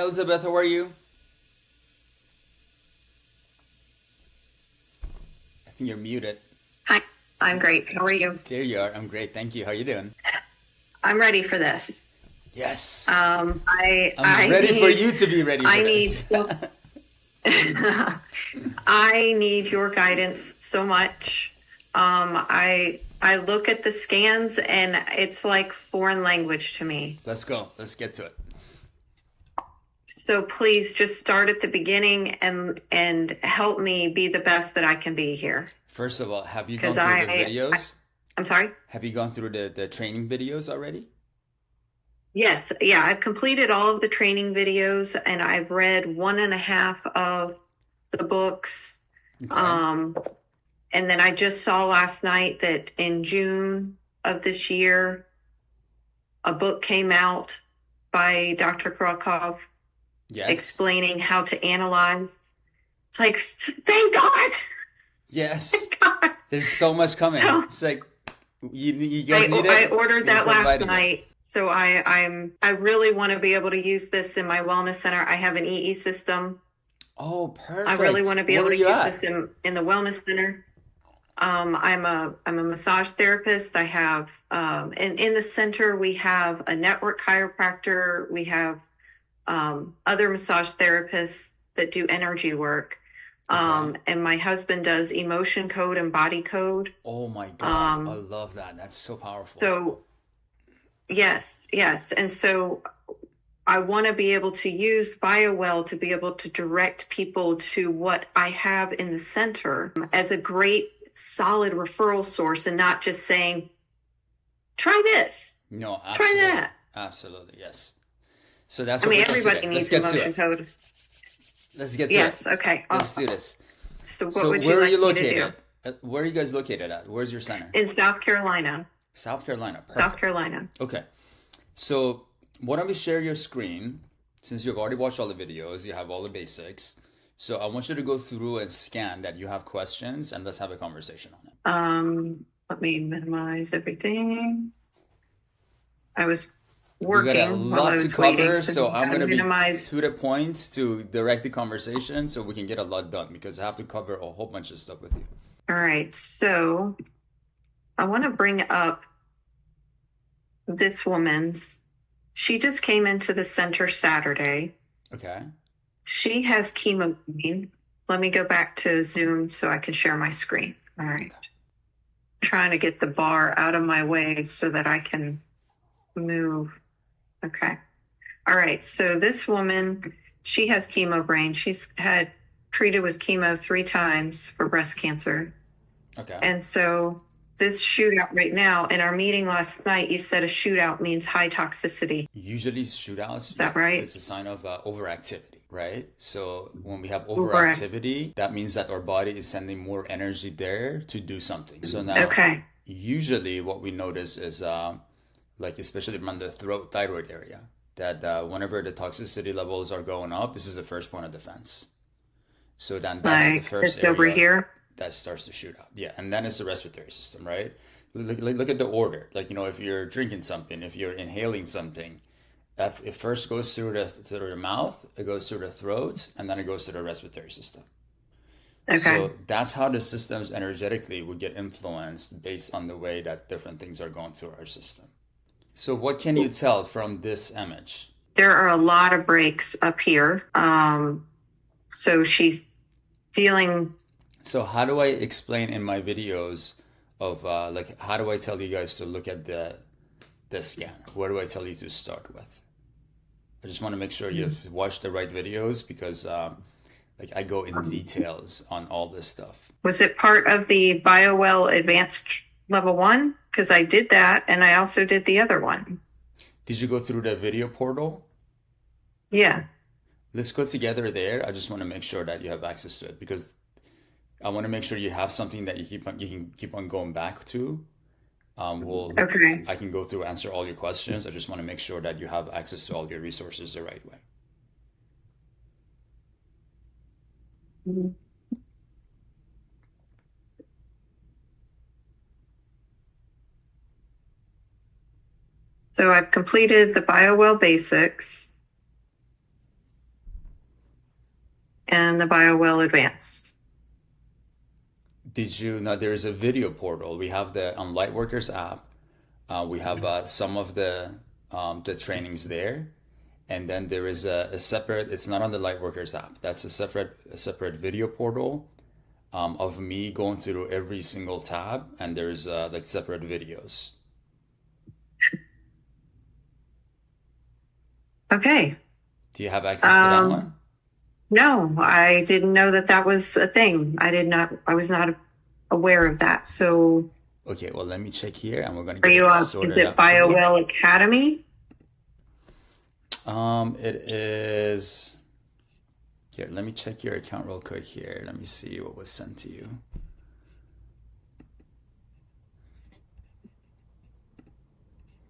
Elizabeth, how are you? I think you're muted. Hi, I'm great. How are you? There you are. I'm great. Thank you. How are you doing? I'm ready for this. Yes. I I'm ready for you to be ready for I need this. so I need your guidance so much. I look at the scans and it's like foreign language to me. Let's go. Let's get to it. So please just start at the beginning and help me be the best that I can be here. First of all, have you gone Because through the videos? I'm sorry? Have you gone through the training videos already? Yes, yeah, I've completed all of the training videos and I've read one and a half of the books. Okay. And then I just saw last night that in June of this year, a book came out by Dr. Krakow Yes. explaining how to analyze. It's like, thank God. Yes. Thank God. There's so much coming. So It's like you guys need I it. ordered We're that last providing it. night. So I really want to be able to use this in my wellness center. I have an EE system. Oh, perfect. I really want to be Where able are to you use at? this in the wellness center. I'm a massage therapist. I have in the center we have a network chiropractor. We have other massage therapists that do energy work. Okay. And my husband does emotion code and body code. Oh my God. I Um, love that. That's so powerful. so yes. And so I want to be able to use BioWell to be able to direct people to what I have in the center as a great solid referral source and not just saying, try this, No, try absolutely. that. Absolutely. Yes. So that's I what mean, we're doing everybody today. needs Let's get to emotion it. code. Let's get to it. Yes. Okay. Let's do Awesome. this. So what So would you where are you like me to do? located? Where are you guys located at? Where's your center? In South Carolina. South Carolina. South Perfect. Carolina. Okay. So why don't we share your screen? Since you've already watched all the videos, you have all the basics. So I want you to go through and scan that you have questions and let's have a conversation on it. Let me minimize everything. I was We got a working while I lot to was waiting, cover, so so you I'm gotta gonna be minimize. to the point to direct the conversation so we can get a lot done because I have to cover a whole bunch of stuff with you. All right. So I want to bring up this woman's. She just came into the center Saturday. Okay. She has chemo. Let me go back to Zoom so I can share my screen. All right. Trying to get the bar out of my way so that I can move. Okay. All right. So this woman, she has chemo brain. She's had treated with chemo 3 times for breast cancer. Okay. And so this shootout right now, in our meeting last night, you said a shootout means high toxicity. Usually shootouts, Is that right? it's a sign of overactivity, right? So when we have Correct. overactivity, that means that our body is sending more energy there to do something. So now, Okay. usually what we notice is, like especially around the throat, thyroid area, that whenever the toxicity levels are going up, this is the first point of defense. So then that's the Like first it's over area here. that starts to shoot out. Yeah, and then it's the respiratory system, right? Look at the order. Like, if you're drinking something, if you're inhaling something, it first goes through the mouth, it goes through the throat, and then it goes to the respiratory system. Okay. So that's how the systems energetically would get influenced based on the way that different things are going through our system. So what can you tell from this image? There are a lot of breaks up here. So she's feeling. So how do I explain in my videos of like how do I tell you guys to look at the scan? Where do I tell you to start with? I just want to make sure you've watched the right videos because like I go in details on all this stuff. Was it part of the BioWell Advanced Level 1? Because I did that and I also did the other one. Did you go through the video portal? Yeah. Let's go together there. I just want to make sure that you have access to it because I want to make sure you have something that you can keep on going back to. Okay. I can go through, answer all your questions. I just want to make sure that you have access to all your resources the right way. So I've completed the BioWell basics. and the BioWell Advanced. Did you know there's a video portal? We have the on Lightworkers app. We have some of the trainings there, and then there is a separate. It's not on the Lightworkers app. That's a separate video portal of me going through every single tab, and there's like separate videos. Okay. Do you have access to that one? No, I didn't know that that was a thing. I was not aware of that. So Okay, well, let me check here, and we're gonna are get you it on, is sorted it out for you. BioWell Academy? It is. Here, let me check your account real quick here. Let me see what was sent to you.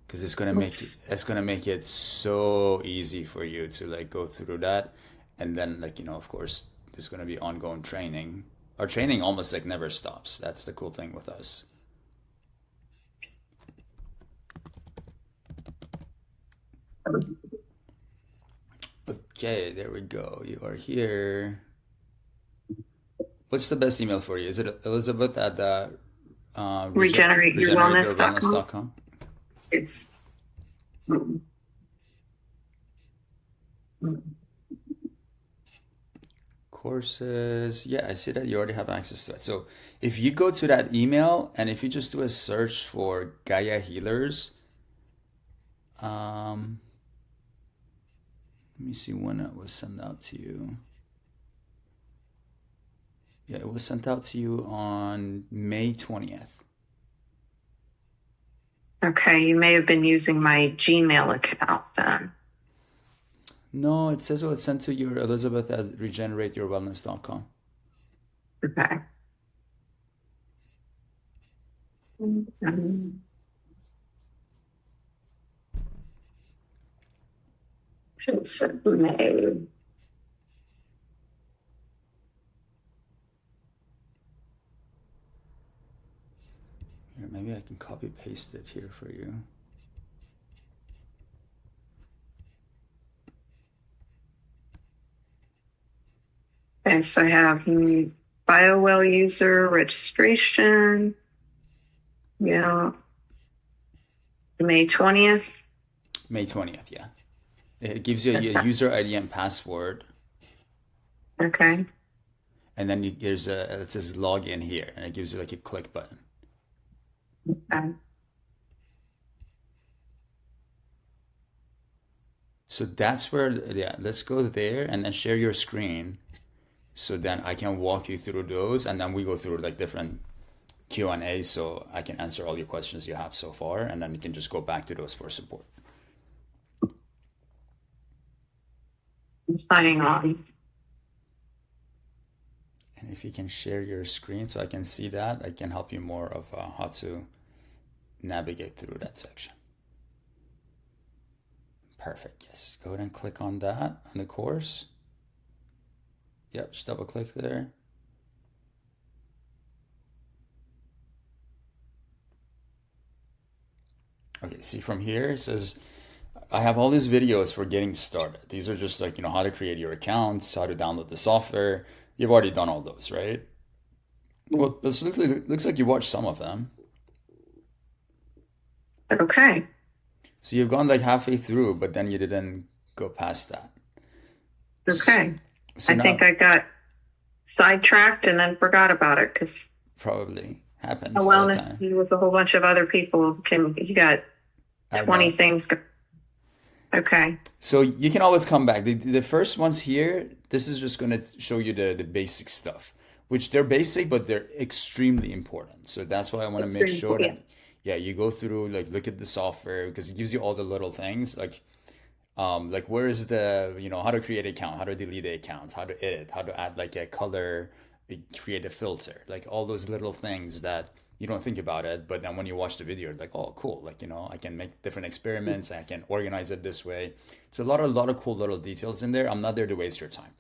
Because it's gonna make it so easy for you to like go through that, and then like of course there's gonna be ongoing training. Our training almost like never stops. That's the cool thing with us. Okay, there we go. You are here. What's the best email for you? Is it Elizabeth at Regenerateyourwellness.com. regenerateyourwellness.com? It's mm, mm. Courses. Yeah, I see that you already have access to it. So if you go to that email and if you just do a search for Gaia Healers, let me see when it was sent out to you. Yeah, it was sent out to you on May 20th. Okay, you may have been using my Gmail account then. No, it says it was sent to your Elizabeth at regenerateyourwellness.com. Okay. Mhm. So it's May. Here, maybe I can copy paste it here for you. Okay, so I have BioWell user registration. Yeah, May 20th. May 20th, yeah. It gives you a user ID and password, Okay. and then there's it says login here, and it gives you like a click button. Okay. So that's where, yeah, let's go there and then share your screen. So then I can walk you through those, and then we go through like different Q&A, so I can answer all your questions you have so far, and then you can just go back to those for support. I'm signing on. And if you can share your screen so I can see that, I can help you more of how to navigate through that section. Perfect, yes. Go ahead and click on that, on the course. Yep, just double click there. Okay, see from here, it says, I have all these videos for getting started. These are just like, how to create your accounts, how to download the software. You've already done all those, right? Well, it looks like you watched some of them. Okay. So you've gone like halfway through, but then you didn't go past that. Okay. So I now, think I got sidetracked and then forgot about it because probably a happens all the wellness time. with a whole bunch of other people. You got I 20 know. things. Okay. So you can always come back. The first ones here, this is just going to show you the basic stuff, which they're basic, but they're extremely important. So that's why I want to make Extreme. sure Yeah. that, yeah, you go through, like, look at the software because it gives you all the little things like where is the, how to create an account, how to delete an account, how to edit, how to add like a color, create a filter, like all those little things that you don't think about it, but then when you watch the video, you're like, oh, cool, like, I can make different experiments, I can organize it this way. It's a lot of cool little details in there. I'm not there to waste your time.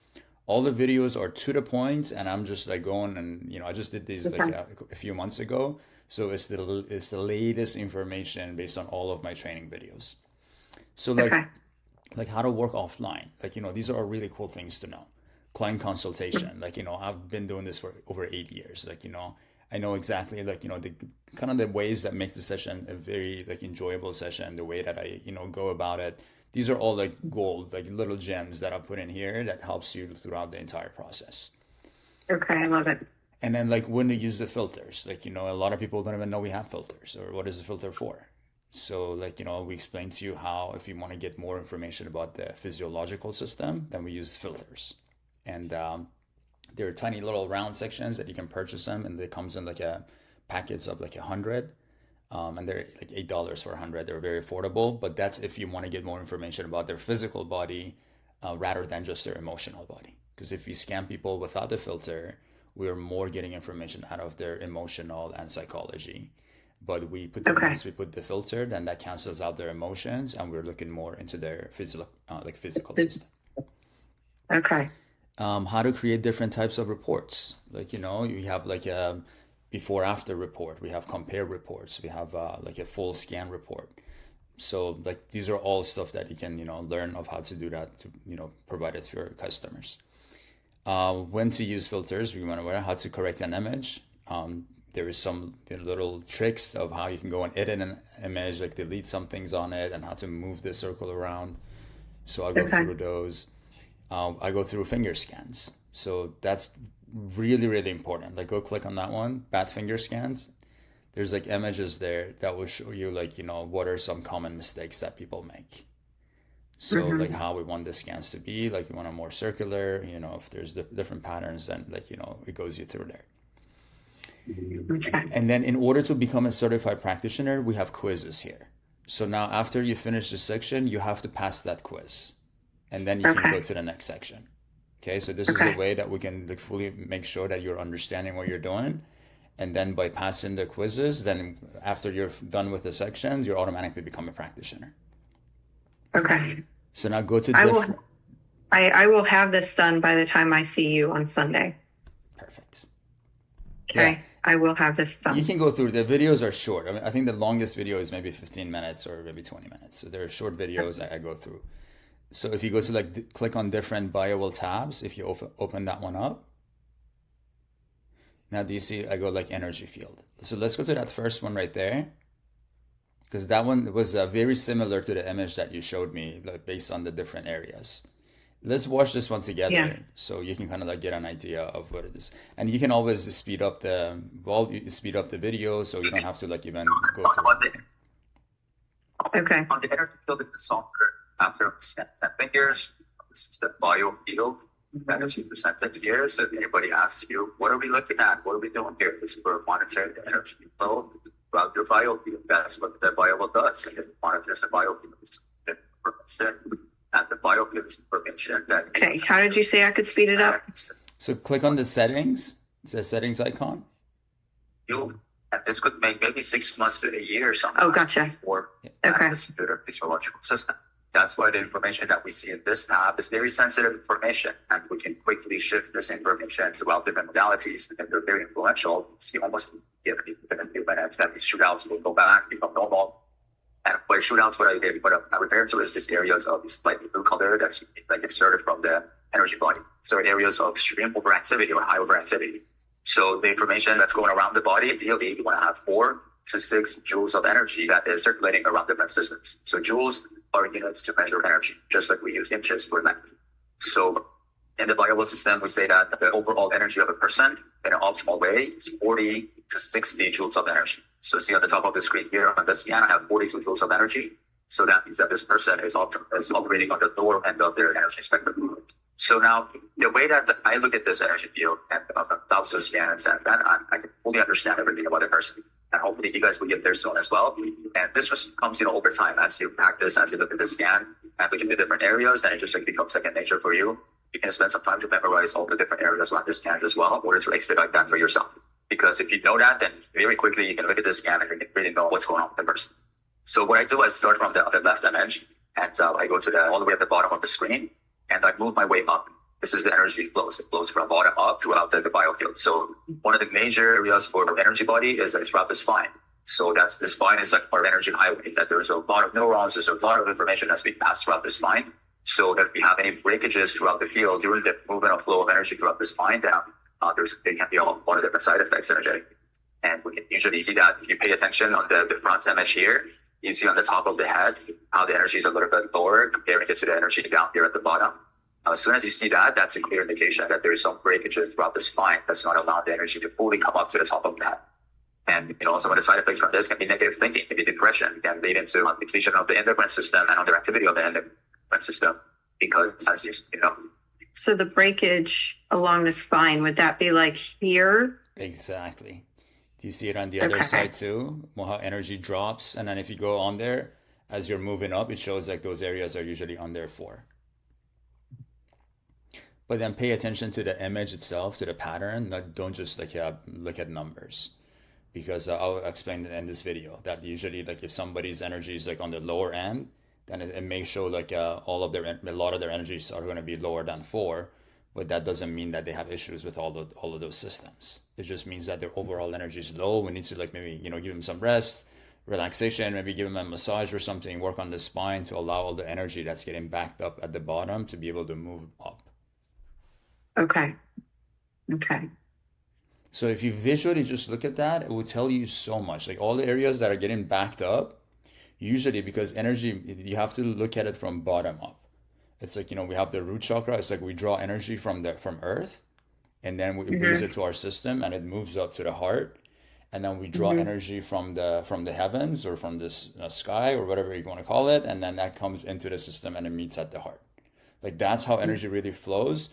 All the videos are to the point, and I'm just like going and I just did these like Okay. a few months ago, so it's the latest information based on all of my training videos. So Okay. like how to work offline, like these are really cool things to know. client consultation. Like, I've been doing this for over 8 years. Like, I know exactly, like, the kind of the ways that make the session a very like enjoyable session, the way that I, go about it. These are all like gold, like little gems that I put in here that helps you throughout the entire process. Okay, I love it. And then like when to use the filters, like, a lot of people don't even know we have filters or what is the filter for. So like, we explain to you how, if you want to get more information about the physiological system, then we use filters. And there are tiny little round sections that you can purchase them, and it comes in like a packets of like 100. And they're like $8 for 100. They're very affordable, but that's if you want to get more information about their physical body rather than just their emotional body. Because if we scan people without the filter, we're more getting information out of their emotional and psychology. But we put once we put the filter, then that cancels out their emotions, and we're looking more into their physical system. Okay. How to create different types of reports. Like, you have like a before after report, we have compare reports, we have like a full scan report. So like these are all stuff that you can learn of how to do that to provide it to your customers. When to use filters, we want to learn how to correct an image. There is some little tricks of how you can go and edit an image, like delete some things on it, and how to move the circle around. So I'll go through those. I go through finger scans. So that's really, really important. Like, go click on that one, bat finger scans. There's like images there that will show you like, what are some common mistakes that people make. So like how we want the scans to be, like we want them more circular, if there's different patterns, then like, it goes you through there. Okay. And then in order to become a certified practitioner, we have quizzes here. So now after you finish the section, you have to pass that quiz, and then you can go to the next section. Okay, so this is the way that we can like fully make sure that you're understanding what you're doing. And then by passing the quizzes, then after you're done with the sections, you automatically become a practitioner. Okay. So now go to different... I will have this done by the time I see you on Sunday. Perfect. Okay, yeah. I will have this done. You can go through. The videos are short. I mean, I think the longest video is maybe 15 minutes or maybe 20 minutes. So they're short videos I go through. So if you go to like click on different BioWell tabs, if you open that one up, now do you see I go like energy field. So let's go to that first one right there, because that one was very similar to the image that you showed me, like based on the different areas. Let's watch this one together, so you can kind of like get an idea of what it is. And you can always speed up the video, so you don't have to like even go through everything. Okay. On the energy field in the software, after 10 fingers, this is the Biofield that is presented here. So if anybody asks you, what are we looking at? What are we doing here? This is where monitoring the energy flow throughout your biofield. That's what the BioWell does. It monitors the biofield information, and the biofield information that... Okay, how did you say I could speed it up? So click on the settings. It's a settings icon. And this could make maybe 6 months to a year or something. Oh, gotcha. For this computer physiological system. That's why the information that we see in this tab is very sensitive information, and we can quickly shift this information throughout different modalities, and they're very influential. See almost within a few minutes that these shootouts will go back, become normal. And by shootouts, what I refer to is just areas of this slightly blue color that's like inserted from the energy body. So areas of extreme overactivity or high overactivity. So the information that's going around the body, ideally, you want to have 4 to 6 joules of energy that is circulating around different systems. So joules are units to measure energy, just like we use inches for length. So in the BioWell system, we say that the overall energy of a person in an optimal way is 40 to 60 joules of energy. So see on the top of the screen here on the scan, I have 42 joules of energy. So that means that this person is operating on the lower end of their energy spectrum. So now the way that I look at this energy field and thousands of scans, and then I can fully understand everything about the person. And hopefully you guys will get there soon as well. And this just comes, over time as you practice, as you look at the scan and look at the different areas, and it just like becomes second nature for you. You can spend some time to memorize all the different areas around the scans as well in order to expedite that for yourself. Because if you know that, then very quickly you can look at the scan and you can really know what's going on with the person. So what I do is start from the left image, and I go to all the way at the bottom of the screen, and I move my way up. This is the energy flows. It flows from bottom up throughout the biofield. So one of the major areas for the energy body is throughout the spine. So the spine is like our energy highway, that there's a lot of neurons, there's a lot of information that's being passed throughout the spine. So if we have any breakages throughout the field during the movement of flow of energy throughout the spine down, there can be a lot of different side effects energetic. And we can usually see that if you pay attention on the front image here, you see on the top of the head how the energy is a little bit lower comparing it to the energy down here at the bottom. As soon as you see that, that's a clear indication that there is some breakages throughout the spine that's not allowing the energy to fully come up to the top of the head. And some of the side effects from this can be negative thinking, can be depression, can lead into depletion of the endocrine system and underactivity of the endocrine system. Because as you know. So the breakage along the spine, would that be like here? Exactly. Do you see it on the other side too? Well, how energy drops, and then if you go on there, as you're moving up, it shows like those areas are usually on there for. But then pay attention to the image itself, to the pattern. Don't just look at numbers, because I'll explain in this video that usually if somebody's energy is on the lower end, then it may show a lot of their energies are going to be lower than 4, but that doesn't mean that they have issues with all of those systems. It just means that their overall energy is low. We need to maybe give them some rest, relaxation, maybe give them a massage or something, work on the spine to allow all the energy that's getting backed up at the bottom to be able to move up. Okay. So if you visually just look at that, it will tell you so much. All the areas that are getting backed up, usually because energy, you have to look at it from bottom up. It's we have the root chakra. It's we draw energy from earth, and then we brings it to our system, and it moves up to the heart, and then we draw energy from the heavens or from this sky or whatever you want to call it, and then that comes into the system and it meets at the heart. That's how energy really flows.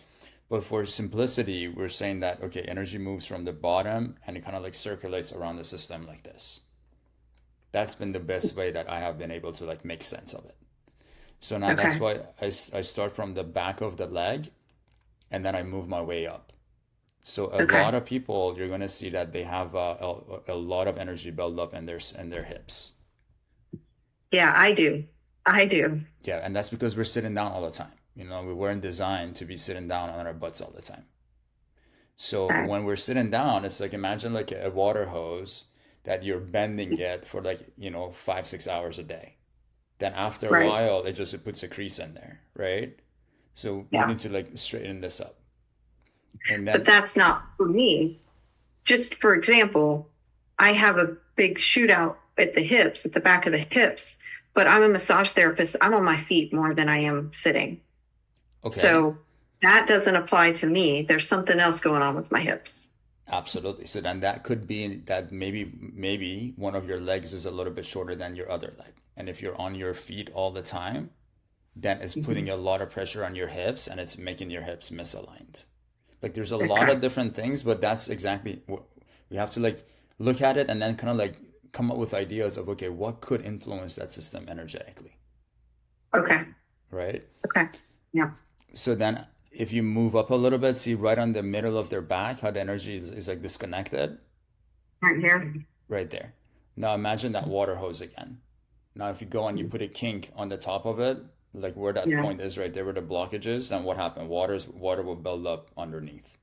But for simplicity, we're saying that energy moves from the bottom and it kind of circulates around the system like this. That's been the best way that I have been able to make sense of it. So now that's why I start from the back of the leg and then I move my way up. So a lot of people, you're going to see that they have a lot of energy built up in their hips. Yeah, I do. Yeah, and that's because we're sitting down all the time. We weren't designed to be sitting down on our butts all the time. So when we're sitting down, it's imagine a water hose that you're bending it for 5-6 hours a day. Then after a while, it puts a crease in there, right? So we need to straighten this up. And then, but that's not for me. Just for example, I have a big shootout at the hips, at the back of the hips, but I'm a massage therapist. I'm on my feet more than I am sitting. Okay. So that doesn't apply to me. There's something else going on with my hips. Absolutely. So then that could be that maybe one of your legs is a little bit shorter than your other leg. And if you're on your feet all the time, then it's putting a lot of pressure on your hips and it's making your hips misaligned. There's a lot of different things, but that's exactly what we have to look at it and then kind of come up with ideas of, what could influence that system energetically. Okay. Right? Okay. Yeah. So then if you move up a little bit, see right on the middle of their back, how the energy is disconnected. Right here. Right there. Now imagine that water hose again. Now if you go and you put a kink on the top of it, where that point is right there where the blockage is, then what happened? Water will build up underneath.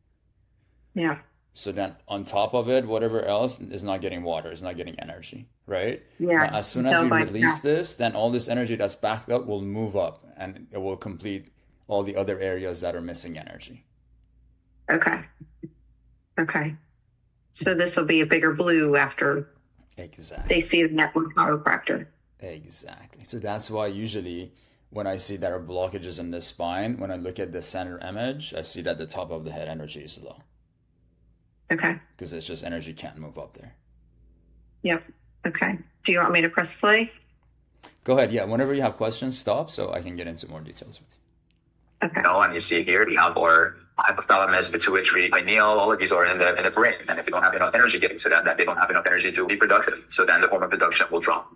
Yeah. So then on top of it, whatever else is not getting water, is not getting energy, right? Yeah. Now, as soon as we release this, then all this energy that's backed up will move up and it will complete all the other areas that are missing energy. Okay. So this will be a bigger blue after they see the network chiropractor. Exactly. So that's why usually when I see there are blockages in the spine, when I look at the center image, I see that the top of the head energy is low. Okay. Because it's just energy can't move up there. Yep. Okay. Do you want me to press play? Go ahead. Yeah. Whenever you have questions, stop so I can get into more details with you. Okay. And you see here, we have our hypothalamus, pituitary, pineal, all of these are in the brain. And if you don't have enough energy getting to them, then they don't have enough energy to be productive. So then the hormone production will drop.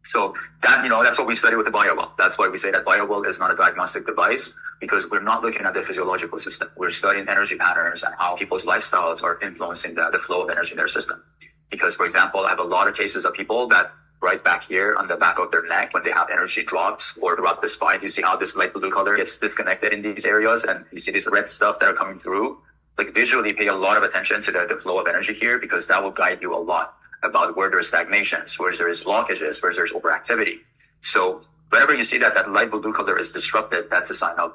So that, that's what we study with the BioWell. That's why we say that BioWell is not a diagnostic device, because we're not looking at the physiological system. We're studying energy patterns and how people's lifestyles are influencing the flow of energy in their system. Because, for example, I have a lot of cases of people that right back here on the back of their neck, when they have energy drops or throughout the spine, you see how this light blue color gets disconnected in these areas, and you see this red stuff that are coming through. Visually pay a lot of attention to the flow of energy here, because that will guide you a lot about where there's stagnations, where there's blockages, where there's overactivity. So whenever you see that that light blue color is disrupted, that's a sign of,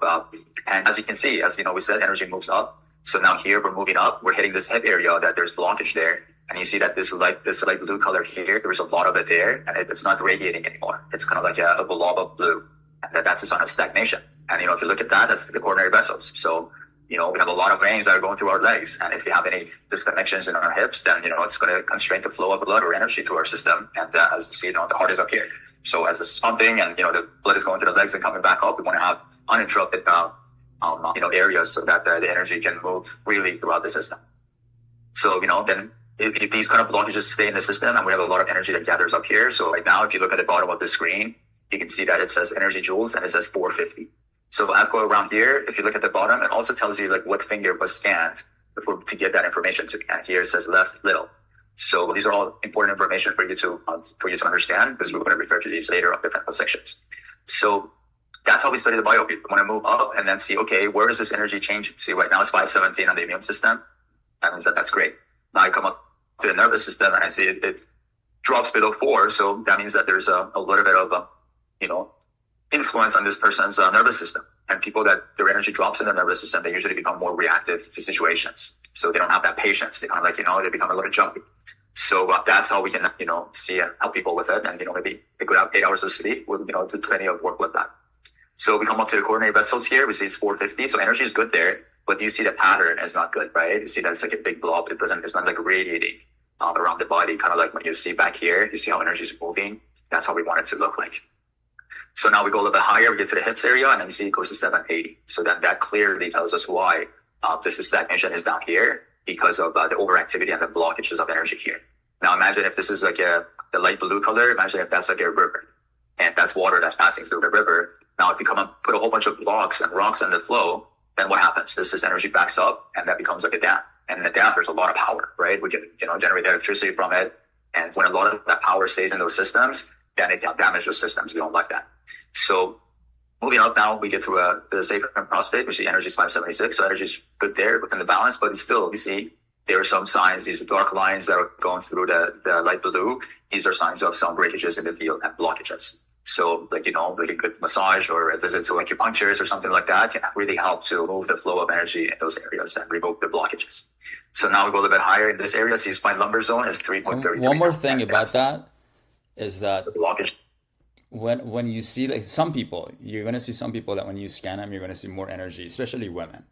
and as you can see, as you know, we said energy moves up. So now here we're moving up, we're hitting this head area that there's blockage there. And you see that this light blue color here, there's a lot of it there, and it's not radiating anymore. It's kind of like a blob of blue. And that's a sign of stagnation. And, you know, if you look at that, that's the coronary vessels. So, you know, we have a lot of veins that are going through our legs. And if we have any disconnections in our hips, then, you know, it's going to constrain the flow of blood or energy through our system. And as you see, you know, the heart is up here. So as it's pumping and, you know, the blood is going to the legs and coming back up, we want to have uninterrupted, you know, areas so that the energy can move freely throughout the system. So, you know, then if these kind of blockages stay in the system and we have a lot of energy that gathers up here. So right now, if you look at the bottom of the screen, you can see that it says energy joules and it says 450. So as go around here, if you look at the bottom, it also tells you like what finger was scanned to get that information to. And here it says left little. So these are all important information for you to understand, because we're going to refer to these later on different sections. So that's how we study the biofield. We want to move up and then see, okay, where is this energy changing? See, right now it's 517 on the immune system. That means that that's great. Now I come up to the nervous system and I see it drops below 4. So that means that there's a little bit of, you know, influence on this person's nervous system. And people that their energy drops in their nervous system, they usually become more reactive to situations. So they don't have that patience. They kind of like, you know, they become a little jumpy. So that's how we can, you know, see and help people with it. And, you know, maybe a good 8 hours of sleep will, you know, do plenty of work with that. So we come up to the coronary vessels here. We see it's 450. So energy is good there, but you see the pattern is not good, right? You see that it's like a big blob. It's not like radiating around the body. Kind of like when you see back here, you see how energy is moving. That's how we want it to look like. So now we go a little bit higher, we get to the hips area, and then you see it goes to 780. So then that clearly tells us why this stagnation is down here, because of the overactivity and the blockages of energy here. Now imagine if this is like the light blue color, imagine if that's like a river, and that's water that's passing through the river. Now if you come and put a whole bunch of blocks and rocks in the flow, then what happens? This energy backs up, and that becomes like a dam. And in the dam, there's a lot of power, right? We can, you know, generate electricity from it. And when a lot of that power stays in those systems, then it can damage those systems. We don't like that. So moving up now, we get through the sacral prostate. We see energy is 576. So energy is good there within the balance, but still, you see, there are some signs, these dark lines that are going through the light blue. These are signs of some breakages in the field and blockages. So like, you know, like a good massage or a visit to acupuncturist or something like that can really help to move the flow of energy in those areas and remove the blockages. So now we go a little bit higher in this area. See, spine lumbar zone is 3.33. One more thing about that is that the blockage. When you see, like, some people, you're going to see some people that when you scan them, you're going to see more energy, especially women,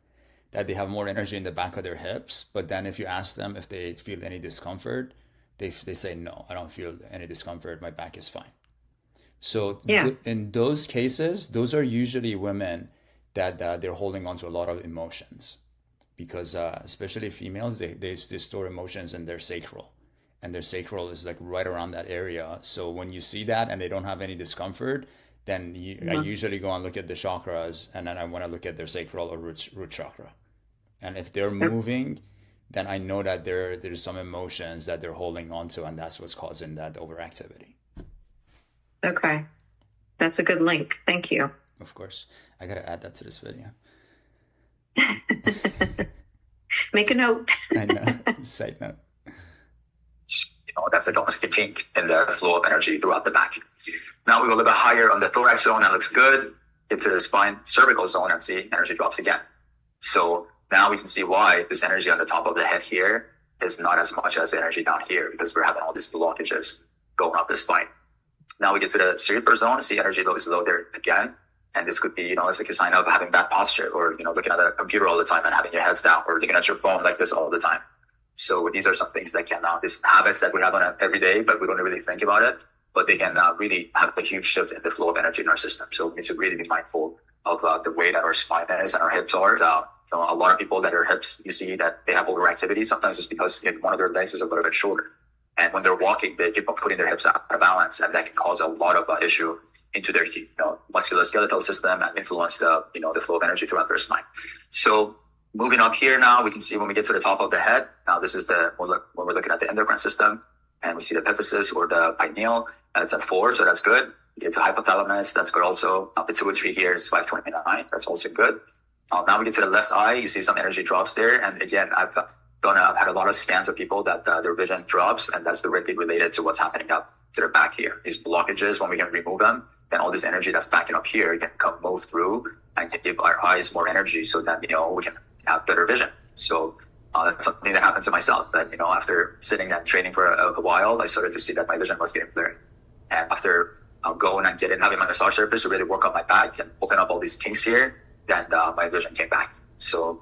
that they have more energy in the back of their hips. But then if you ask them if they feel any discomfort, they say, no, I don't feel any discomfort. My back is fine. So in those cases, those are usually women that they're holding on to a lot of emotions, because especially females, they store emotions in their sacral. And their sacral is like right around that area. So when you see that and they don't have any discomfort, then I usually go and look at the chakras, and then I want to look at their sacral or root chakra. And if they're moving, then I know that there's some emotions that they're holding on to, and that's what's causing that overactivity. Okay. That's a good link. Thank you. Of course. I got to add that to this video. Make a note. I know. Side note. That's like almost like a kink in the flow of energy throughout the back. Now we go a little bit higher on the thorax zone. That looks good. Get to the spine cervical zone and see energy drops again. So now we can see why this energy on the top of the head here is not as much as energy down here, because we're having all these blockages going up the spine. Now we get to the cerebral zone. See energy low is low there again. And this could be, you know, it's like a sign of having bad posture, or, you know, looking at a computer all the time and having your heads down, or looking at your phone like this all the time. So these are some things that can, these habits that we have on every day, but we don't really think about it, but they can really have a huge shift in the flow of energy in our system. So we need to really be mindful of the way that our spine is and our hips are. You know, a lot of people that their hips, you see that they have overactivity. Sometimes it's because one of their legs is a little bit shorter. And when they're walking, they keep on putting their hips out of balance, and that can cause a lot of issue into their, you know, musculoskeletal system and influence the, you know, the flow of energy throughout their spine. So moving up here now, we can see when we get to the top of the head. Now this is when we're looking at the endocrine system, and we see the epiphysis or the pineal, and it's at 4, so that's good. We get to hypothalamus, that's good also. Pituitary here is 529, that's also good. Now we get to the left eye, you see some energy drops there, and again, I've had a lot of scans of people that their vision drops, and that's directly related to what's happening up to their back here. These blockages, when we can remove them, then all this energy that's backing up here can come move through and can give our eyes more energy so that, we can have better vision. So that's something that happened to myself, that, after sitting and training for a while, I started to see that my vision was getting blurry. And after going and having my massage therapist to really work on my back and open up all these kinks here, then my vision came back. So,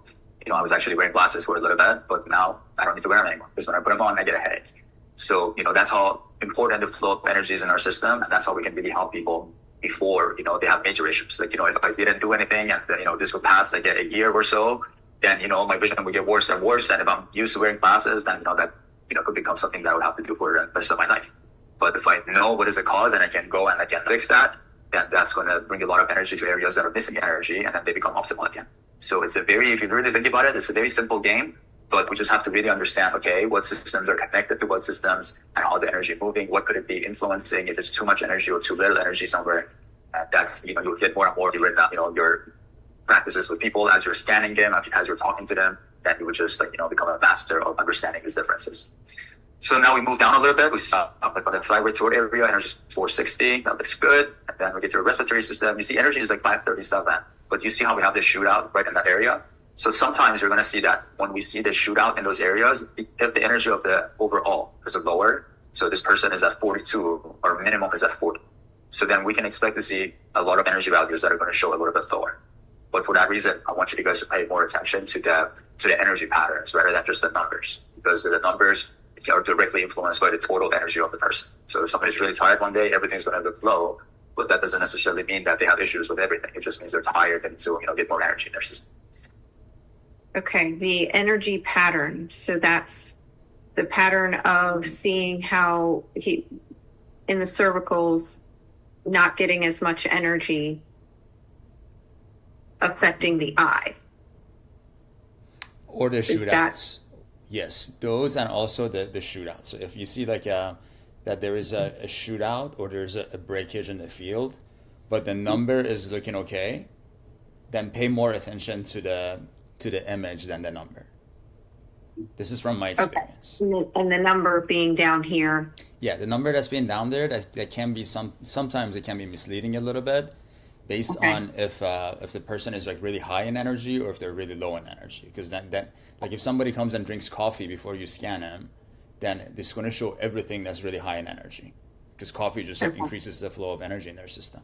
I was actually wearing glasses for a little bit, but now I don't need to wear them anymore, because when I put them on, I get a headache. So, that's how important the flow of energy is in our system, and that's how we can really help people before, they have major issues. Like, if I didn't do anything and then, this would pass like a year or so, then, my vision would get worse and worse. And if I'm used to wearing glasses, then, that, could become something that I would have to do for the rest of my life. But if I know what is the cause and I can go and I can fix that, then that's going to bring a lot of energy to areas that are missing energy, and then they become optimal again. So it's if you really think about it, it's a very simple game, but we just have to really understand, okay, what systems are connected to what systems and how the energy is moving, what could it be influencing, if it's too much energy or too little energy somewhere. That's, you'll get more and more your practices with people as you're scanning them, as you're talking to them, then you would just become a master of understanding these differences. So now we move down a little bit. We stop like on the thyroid throat area, energy is 460. That looks good. And then we get to a respiratory system. You see energy is like 537, but you see how we have this shootout right in that area. So sometimes you're going to see that when we see the shootout in those areas, if the energy of the overall is lower, so this person is at 42 or minimum is at 40. So then we can expect to see a lot of energy values that are going to show a little bit lower. But for that reason, I want you guys to pay more attention to the energy patterns rather than just the numbers, because the numbers are directly influenced by the total energy of the person. So if somebody's really tired one day, everything's going to look low, but that doesn't necessarily mean that they have issues with everything. It just means they're tired and so get more energy in their system. Okay, the energy pattern. So that's the pattern of seeing how he in the cervicals not getting as much energy affecting the eye. Or the shootouts. Yes, those, and also the shootouts. So if you see like that there is a shootout or there's a breakage in the field, but the number is looking okay, then pay more attention to the image than the number. This is from my experience. Okay. And the number being down here. Yeah, the number that's being down there, that can be sometimes it can be misleading a little bit, based on if the person is like really high in energy or if they're really low in energy. Because that like if somebody comes and drinks coffee before you scan them, then it's going to show everything that's really high in energy, because coffee just like increases the flow of energy in their system.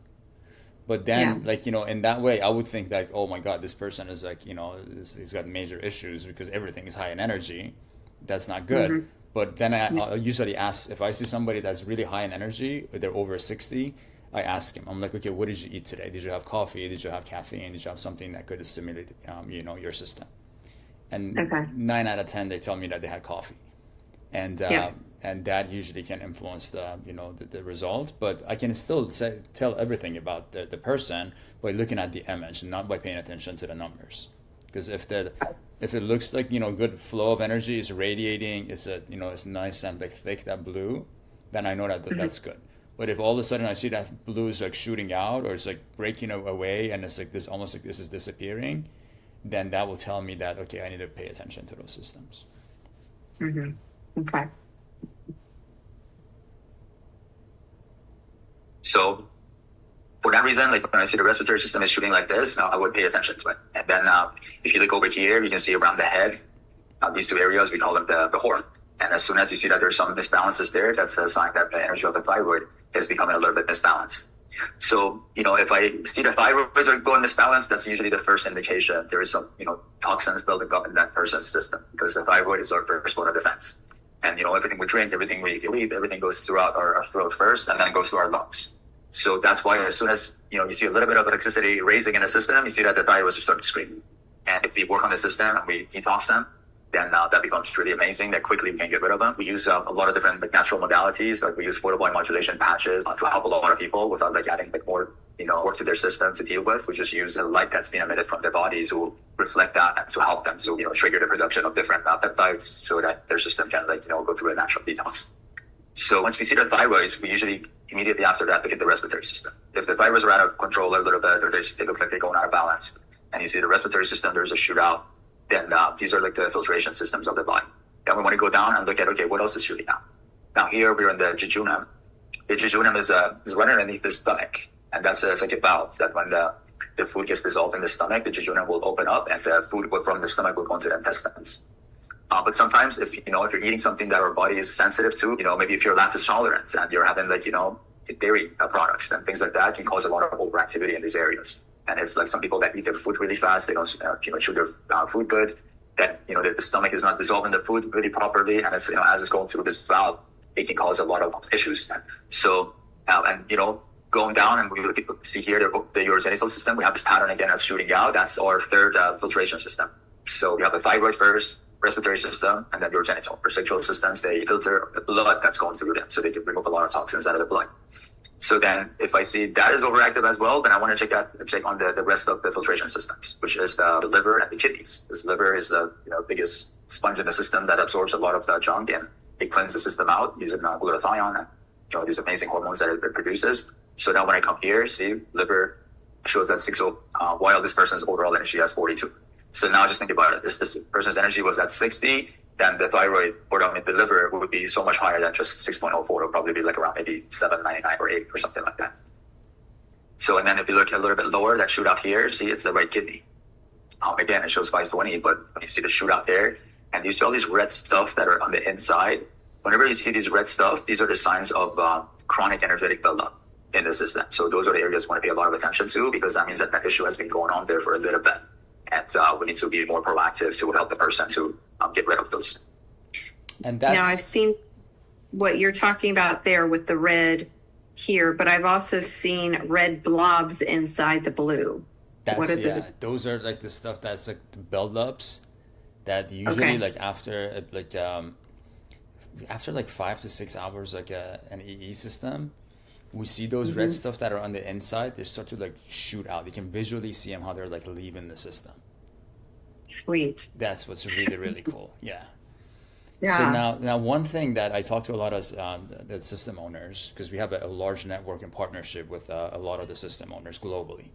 But then like in that way I would think like, oh my god, this person is like he's got major issues because everything is high in energy. That's not good. But then I'll usually ask, if I see somebody that's really high in energy, they're over 60, I ask him, I'm like, okay, what did you eat today? Did you have coffee? Did you have caffeine? Did you have something that could stimulate your system? And 9 out of 10 they tell me that they had coffee, and that usually can influence the result. But I can still tell everything about the person by looking at the image and not by paying attention to the numbers. Because if it looks like good flow of energy is radiating, it's nice and like thick, that blue, then I know that's good. But if all of a sudden I see that blue is like shooting out, or it's like breaking away and it's like this, almost like this is disappearing, then that will tell me that, okay, I need to pay attention to those systems. Okay. So for that reason, like when I see the respiratory system is shooting like this, now I would pay attention to it. And then if you look over here, you can see around the head, these two areas, we call them the horn. And as soon as you see that there's some misbalances there, that's a sign that the energy of the thyroid is becoming a little bit misbalanced. So, if I see the thyroids are going misbalanced, that's usually the first indication there is some, toxins building up in that person's system, because the thyroid is our first point of defense. And, everything we drink, everything we eat, everything goes throughout our throat first, and then it goes to our lungs. So that's why as soon as, you see a little bit of toxicity raising in the system, you see that the thyroids are starting to scream. And if we work on the system and we detox them, then that becomes really amazing, that quickly we can get rid of them. We use a lot of different natural modalities, like we use photobiomodulation patches to help a lot of people without adding more work to their system to deal with. We just use the light that's being emitted from their bodies to reflect that and to help them to trigger the production of different peptides so that their system can go through a natural detox. So once we see the thyroids, we usually immediately after that look at the respiratory system. If the thyroids are out of control a little bit, or they look like they're going out of balance, and you see the respiratory system, there's a shootout, then these are like the filtration systems of the body. Then we want to go down and look at, okay, what else is shooting out? Now here we're in the jejunum. The jejunum is right underneath the stomach. And that's it's like a valve that when the food gets dissolved in the stomach, the jejunum will open up and the food from the stomach will go into the intestines. But sometimes if you're eating something that our body is sensitive to, maybe if you're lactose tolerant and you're having dairy products and things like that, can cause a lot of overactivity in these areas. And if like some people that eat their food really fast, they don't chew their food good, then the stomach is not dissolving the food really properly, and it's as it's going through this valve, it can cause a lot of issues. So going down, and we see here the urogenital system. We have this pattern again that's shooting out. That's our third filtration system. So we have the thyroid first, respiratory system, and then urogenital. Our sexual systems, they filter the blood that's going through them, so they can remove a lot of toxins out of the blood. So then if I see that is overactive as well, then I want to check on the rest of the filtration systems, which is the liver and the kidneys. This liver is the biggest sponge in the system that absorbs a lot of the junk, and it cleans the system out using glutathione and these amazing hormones that it produces. So now when I come here, see, liver shows that 60, while this person's overall energy has 42. So now just think about it. This person's energy was at 60, then the thyroid or the liver would be so much higher than just 6.04. It would probably be like around maybe 7.99 or 8 or something like that. So, and then if you look a little bit lower, that shootout here, see, it's the right kidney. Again, it shows 520, but when you see the shootout there, and you see all these red stuff that are on the inside, whenever you see these red stuff, these are the signs of chronic energetic buildup in the system. So those are the areas we want to pay a lot of attention to, because that means that issue has been going on there for a little bit. And we need to be more proactive to help the person to get rid of those. And that's... Now, I've seen what you're talking about there with the red here, but I've also seen red blobs inside the blue. Those are like the stuff that's like the buildups that usually like after like 5 to 6 hours, like an EE system, we see those red stuff that are on the inside, they start to like shoot out. You can visually see them, how they're like leaving the system. Sweet. That's what's really, really cool. Yeah. Yeah. So now one thing that I talk to a lot of the system owners, because we have a large network and partnership with a lot of the system owners globally.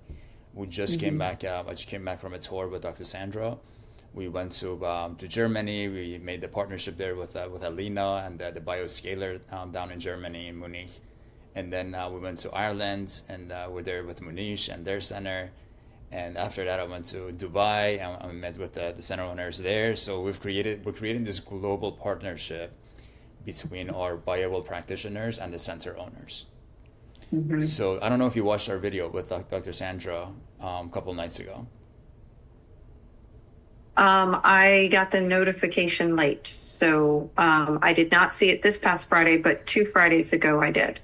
We just came back. I just came back from a tour with Dr. Sandra. We went to Germany. We made the partnership there with Alina and the Bioscaler down in Germany, in Munich. And then we went to Ireland, and we're there with Munish and their center. And after that, I went to Dubai and I met with the center owners there. So we're creating this global partnership between our BioWell practitioners and the center owners. So I don't know if you watched our video with Dr. Sandra a couple nights ago. I got the notification late, so I did not see it this past Friday, but 2 Fridays ago I did.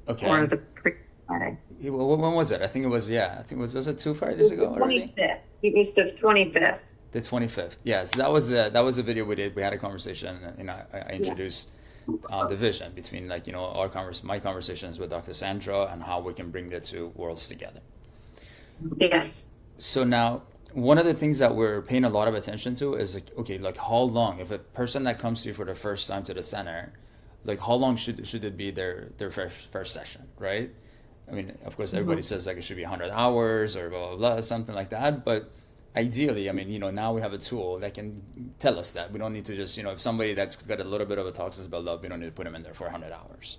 Okay. Or the pre-Friday. When was it? I think it was, was it 2 Fridays ago already? 25th. It was the 25th. The 25th. Yeah, so that was a video we did. We had a conversation, and I introduced the vision between my conversations with Dr. Sandra and how we can bring the two worlds together. Yes. So now, one of the things that we're paying a lot of attention to is how long, if a person that comes to you for the first time to the center, how long should it be their first session, right? I mean, of course, everybody says it should be 100 hours or blah, blah, blah, something like that. But ideally, I mean, now we have a tool that can tell us that. We don't need to just, if somebody that's got a little bit of a toxins buildup, we don't need to put them in there for 100 hours.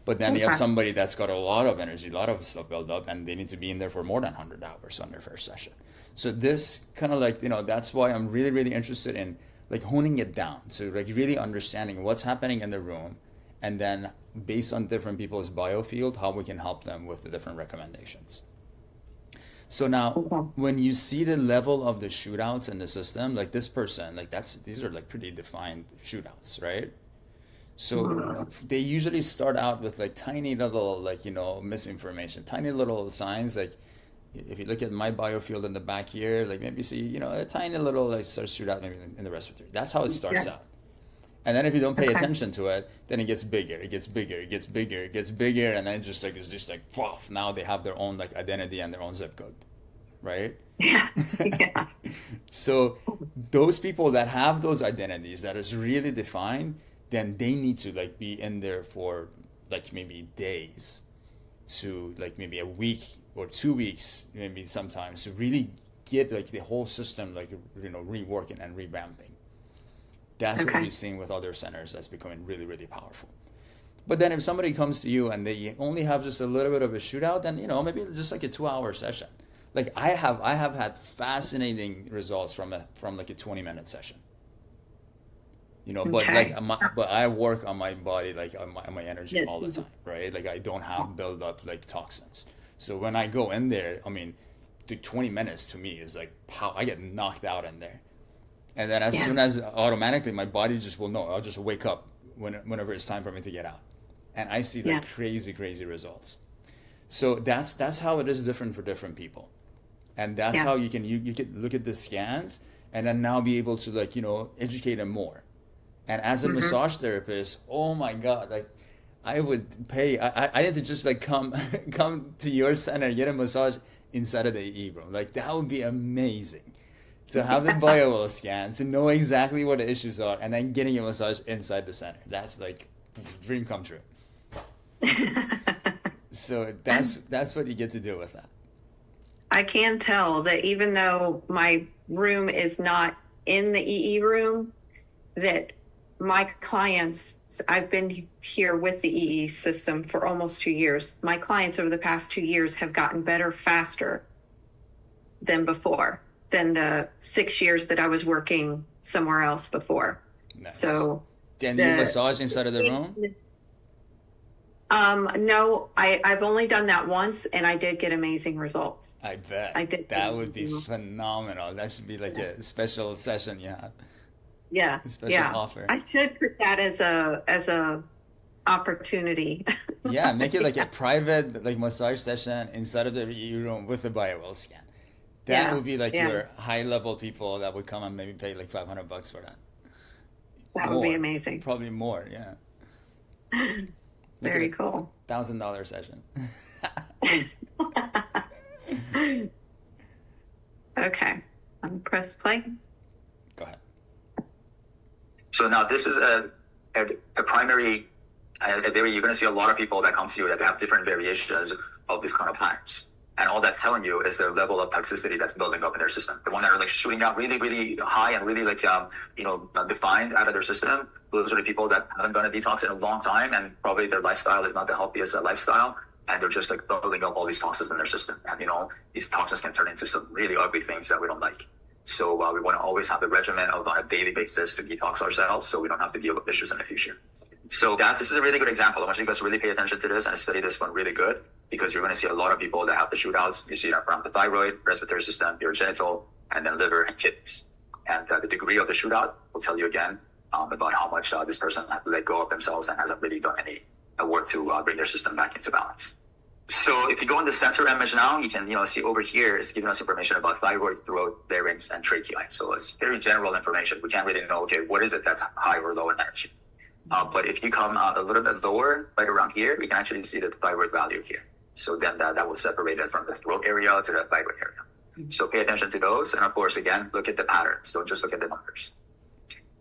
But then you have somebody that's got a lot of energy, a lot of stuff built up, and they need to be in there for more than 100 hours on their first session. So this kind of that's why I'm really, really interested in honing it down. So really understanding what's happening in the room, and then based on different people's biofield, how we can help them with the different recommendations. So now, when you see the level of the shootouts in the system, like this person, these are pretty defined shootouts, right? So they usually start out with tiny little misinformation, tiny little signs. If you look at my biofield in the back here, maybe see a tiny little starts shoot out maybe in the respiratory. That's how it starts out. And then if you don't pay attention to it, then it gets bigger, it gets bigger, it gets bigger, it gets bigger, and then it's just poof, now they have their own identity and their own zip code, right? Yeah. So those people that have those identities that is really defined, then they need to be in there for maybe days to maybe a week or 2 weeks, maybe sometimes, to really get the whole system reworking and revamping. That's what we're seeing with other centers. That's becoming really, really powerful. But then if somebody comes to you and they only have just a little bit of a shootout, then maybe just like a 2-hour session. Like I have had fascinating results from like a 20-minute session. But Okay. but I work on my body, like on my energy Yes. all the time, right? Like I don't have build up like toxins. So when I go in there, I mean, 20 minutes to me is like pow, I get knocked out in there. And then as Yeah. soon as automatically my body just will know, I'll just wake up whenever it's time for me to get out. And I see Yeah. like crazy results. So that's how it is different for different people. And that's Yeah. how you can look at the scans and then now be able to like, educate them more. And as a Mm-hmm. massage therapist, oh my God, like I would pay. I need to just like come come to your center, get a massage inside of the EE room. Like that would be amazing. To have the BioWell scan, to know exactly what the issues are, and then getting a massage inside the center. That's like dream come true. So that's what you get to do with that. I can tell that even though my room is not in the EE room, that my clients, I've been here with the EE system for almost 2 years. My clients over the past 2 years have gotten better faster than before, than the 6 years that I was working somewhere else before. Nice. So Then you massage inside of the room? No, I've only done that once and I did get amazing results. I bet. I did. That would be phenomenal. That should be like a special session you have. Yeah. A special Yeah. offer. I should put that as a opportunity. Yeah, make it like a private like massage session inside of the EE room with the BioWell scan. That Yeah, would be like yeah. your high level people that would come and maybe pay like $500 for that. That would be More. amazing. Probably more, yeah. Very cool. $1,000 session. Okay. I'm press play. Go ahead. So now this is a primary, you're going to see a lot of people that come to you that have different variations of these kind of patterns. And all that's telling you is their level of toxicity that's building up in their system. The one that are like shooting out really high and really like, defined out of their system. Those are the people that haven't done a detox in a long time and probably their lifestyle is not the healthiest lifestyle. And they're just like building up all these toxins in their system. And, these toxins can turn into some really ugly things that we don't like. So we want to always have a regimen on a daily basis to detox ourselves so we don't have to deal with issues in the future. So this is a really good example. I want you guys to really pay attention to this and study this one really good because you're going to see a lot of people that have the shootouts. You see it around the thyroid, respiratory system, your genital, and then liver and kidneys. And the degree of the shootout will tell you again about how much this person had to let go of themselves and hasn't really done any work to bring their system back into balance. So if you go in the center image now, you can see over here it's giving us information about thyroid, throat, larynx, and trachea. So it's very general information. We can't really know, okay, what is it that's high or low in energy? But if you come a little bit lower, right around here, we can actually see the thyroid value here. So then that will separate it from the throat area to the thyroid area. So pay attention to those. And of course, again, look at the patterns. Don't just look at the numbers.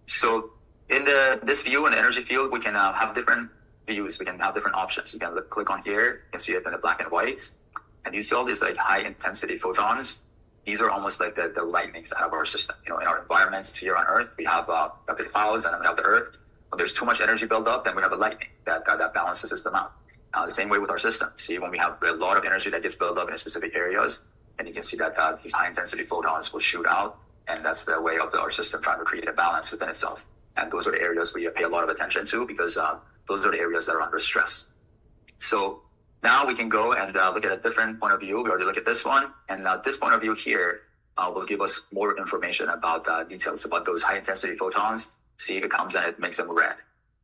So in this view, in the energy field, we can have different views. We can have different options. You can click on here. You can see it in the black and white. And you see all these like high intensity photons. These are almost like the lightnings out of our system. In our environments here on Earth, we have the clouds and then we have the Earth. When there's too much energy built up, then we have a lightning that balances the system out. The same way with our system. See, when we have a lot of energy that gets built up in specific areas, and you can see that these high intensity photons will shoot out, and that's the way of our system trying to create a balance within itself. And those are the areas we pay a lot of attention to because those are the areas that are under stress. So now we can go and look at a different point of view. We already looked at this one, and this point of view here will give us more information about details about those high intensity photons. See, it comes and it makes them red.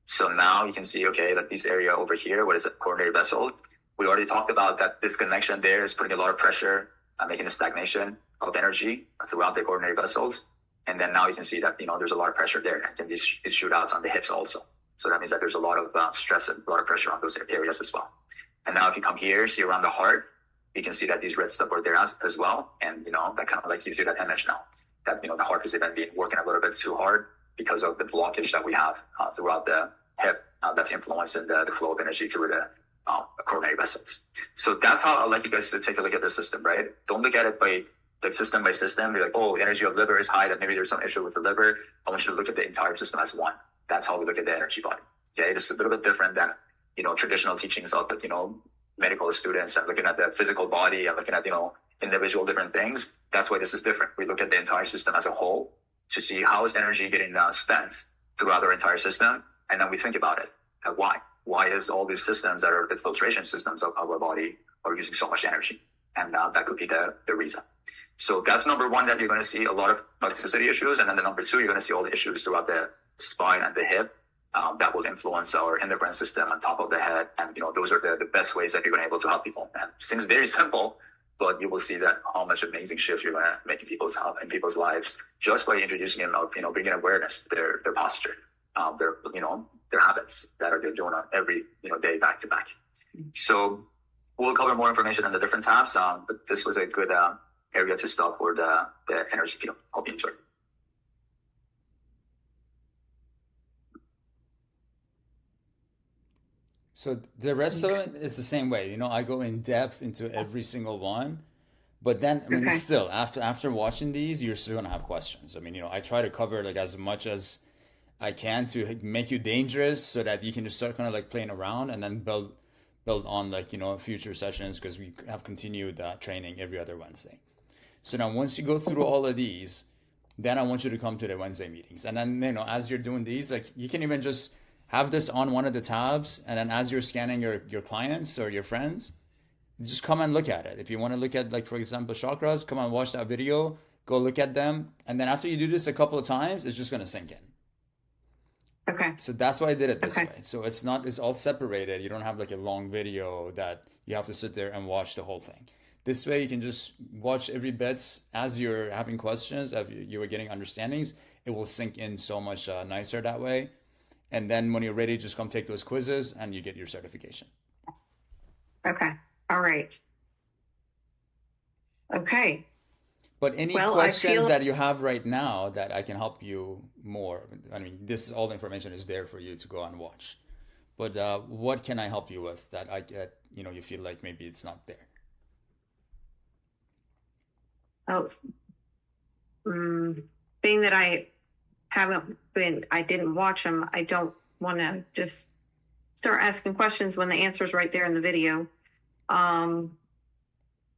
So now you can see, okay, like this area over here, what is it? Coronary vessel. We already talked about that this connection there is putting a lot of pressure, making a stagnation of energy throughout the coronary vessels. And then now you can see that, there's a lot of pressure there. And these shootouts on the hips also. So that means that there's a lot of stress and a lot of pressure on those areas as well. And now if you come here, see around the heart, you can see that these red stuff are there as well. And, that kind of like gives you that image now that, the heart has even been working a little bit too hard because of the blockage that we have throughout the hip that's influencing the flow of energy through the coronary vessels. So that's how I'd like you guys to take a look at the system, right? Don't look at it by like system by system. Be like, oh, energy of liver is high, that maybe there's some issue with the liver. I want you to look at the entire system as one. That's how we look at the energy body. Okay, it's a little bit different than traditional teachings of medical students and looking at the physical body and looking at individual different things. That's why this is different. We look at the entire system as a whole to see how is energy getting spent throughout our entire system, and then we think about it. Why is all these systems that are the filtration systems of our body are using so much energy? And that could be the reason. So that's number one, that you're going to see a lot of toxicity issues. And then the number two, you're going to see all the issues throughout the spine and the hip that will influence our endocrine system on top of the head. And, those are the best ways that you're going to be able to help people. And it seems very simple, but you will see that how much amazing shift you're going to make in people's lives just by introducing them of, bringing awareness to their posture, their habits that they're doing on every, day back to back. So we'll cover more information in the different tabs, but this was a good area to start for the energy field. Hope you enjoy. So the rest of it is the same way. I go in depth into every single one, but then Okay. still after watching these, you're still gonna have questions. I try to cover like as much as I can to make you dangerous so that you can just start kind of like playing around and then build on like future sessions, because we have continued training every other Wednesday. So now once you go through all of these, then I want you to come to the Wednesday meetings. And then, as you're doing these, like you can even just have this on one of the tabs. And then as you're scanning your clients or your friends, just come and look at it. If you want to look at, like, for example, chakras, come and watch that video, go look at them. And then after you do this a couple of times, it's just going to sink in. Okay. So that's why I did it this Okay. way. So it's all separated. You don't have like a long video that you have to sit there and watch the whole thing. This way you can just watch every bit as you're having questions, as you are getting understandings. It will sink in so much nicer that way. And then when you're ready, just come take those quizzes and you get your certification. Okay. All right. Okay. But any Well, I questions feel that you have right now that I can help you more, this is all the information is there for you to go and watch. But what can I help you with that you feel like maybe it's not there? oh, being that I didn't watch them, I don't want to just start asking questions when the answer's right there in the video.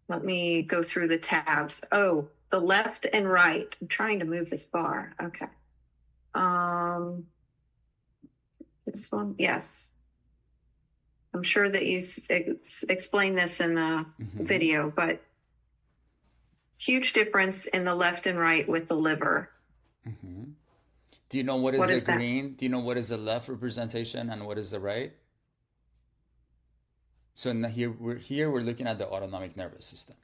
Let me go through the tabs. Oh, the left and right. I'm trying to move this bar. Okay. This one, yes. I'm sure that you explained this in the video, but huge difference in the left and right with the liver. Do you know what is What the is that? green? Do you know what is the left representation and what is the right? So now we're looking at the autonomic nervous system.